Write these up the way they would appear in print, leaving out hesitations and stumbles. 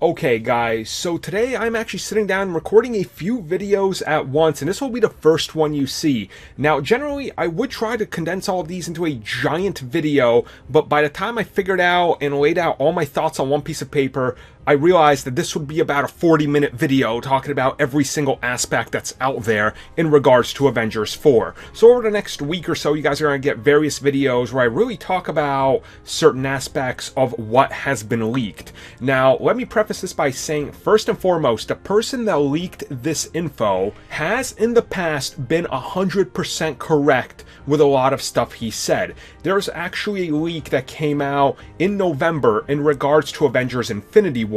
Okay guys, so today I'm actually sitting down and recording a few videos at once, and this will be the first one you see. Now generally I would try to condense all of these into a giant video, but by the time I figured out and laid out all my thoughts on one piece of paper, I realized that this would be about a 40-minute video talking about every single aspect that's out there in regards to Avengers 4. So over the next week or so, you guys are going to get various videos where I really talk about certain aspects of what has been leaked. Now, let me preface this by saying, first and foremost, the person that leaked this info has in the past been 100% correct with a lot of stuff he said. There's actually a leak that came out in November in regards to Avengers Infinity War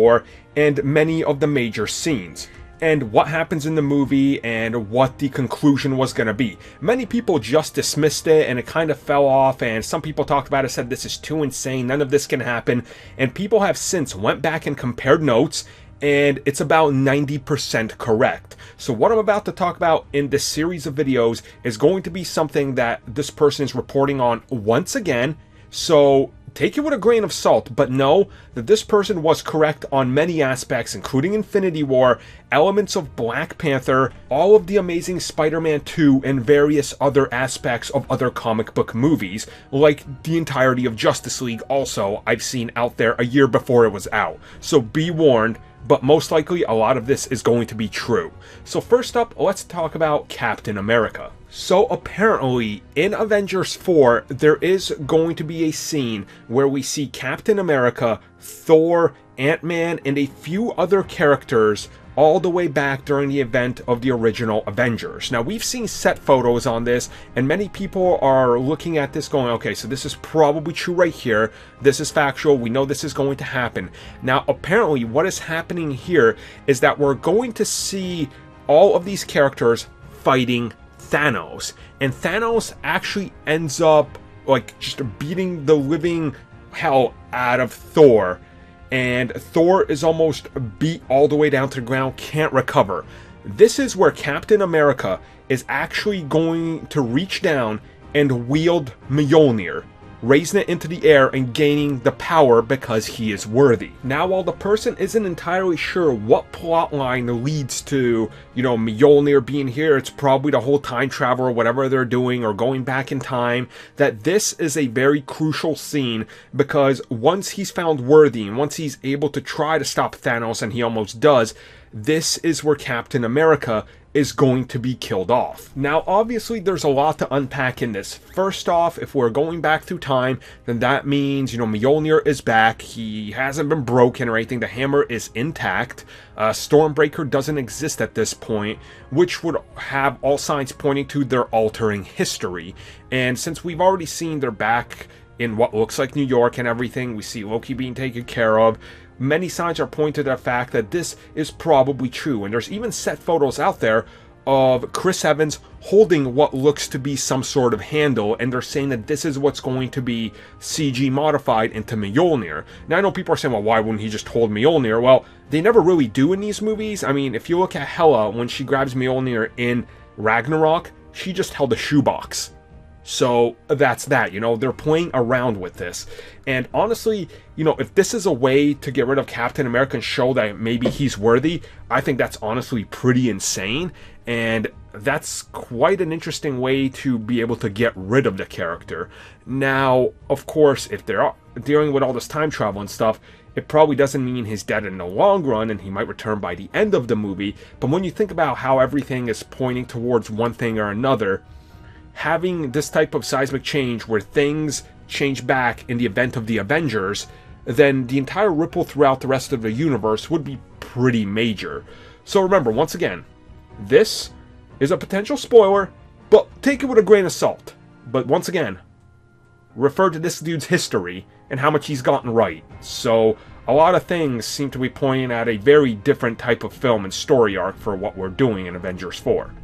and many of the major scenes, and what happens in the movie and what the conclusion was going to be. Many people just dismissed it and it kind of fell off, and some people talked about it, said this is too insane, none of this can happen, and people have since went back and compared notes, and it's about 90% correct. So what I'm about to talk about in this series of videos is going to be something that this person is reporting on once again, so take it with a grain of salt, but know that this person was correct on many aspects, including Infinity War, elements of Black Panther, all of the Amazing Spider-Man 2, and various other aspects of other comic book movies, like the entirety of Justice League also I've seen out there a year before it was out. So be warned, but most likely a lot of this is going to be true. So first up, let's talk about Captain America. So apparently, in Avengers 4, there is going to be a scene where we see Captain America, Thor, Ant-Man, and a few other characters all the way back during the event of the original Avengers. Now, we've seen set photos on this, and many people are looking at this going, okay, so this is probably true right here. This is factual. We know this is going to happen. Now, apparently, what is happening here is that we're going to see all of these characters fighting Thanos, and Thanos actually ends up like just beating the living hell out of Thor, and Thor is almost beat all the way down to the ground, can't recover. This is where Captain America is actually going to reach down and wield Mjolnir, raising it into the air and gaining the power because he is worthy. Now, while the person isn't entirely sure what plotline leads to, Mjolnir being here, it's probably the whole time travel or whatever they're doing, or going back in time, that this is a very crucial scene, because once he's found worthy and once he's able to try to stop Thanos, and he almost does, this is where Captain America is going to be killed off. Now, obviously, there's a lot to unpack in this. First off, if we're going back through time, then that means, Mjolnir is back. He hasn't been broken or anything. The hammer is intact. Stormbreaker doesn't exist at this point, which would have all signs pointing to their altering history. And since we've already seen they're back in what looks like New York and everything, we see Loki being taken care of, many signs are pointed to the fact that this is probably true, and there's even set photos out there of Chris Evans holding what looks to be some sort of handle, and they're saying that this is what's going to be CG modified into Mjolnir. Now, I know people are saying, well, why wouldn't he just hold Mjolnir? Well, they never really do in these movies. I mean, if you look at Hela, when she grabs Mjolnir in Ragnarok, she just held a shoebox. So that's that, they're playing around with this. And honestly, if this is a way to get rid of Captain America and show that maybe he's worthy, I think that's honestly pretty insane. And that's quite an interesting way to be able to get rid of the character. Now, of course, if they're dealing with all this time travel and stuff, it probably doesn't mean he's dead in the long run, and he might return by the end of the movie. But when you think about how everything is pointing towards one thing or another, having this type of seismic change where things change back in the event of the Avengers, then the entire ripple throughout the rest of the universe would be pretty major. So remember, once again, this is a potential spoiler, but take it with a grain of salt. But once again, refer to this dude's history and how much he's gotten right. So a lot of things seem to be pointing at a very different type of film and story arc for what we're doing in Avengers 4.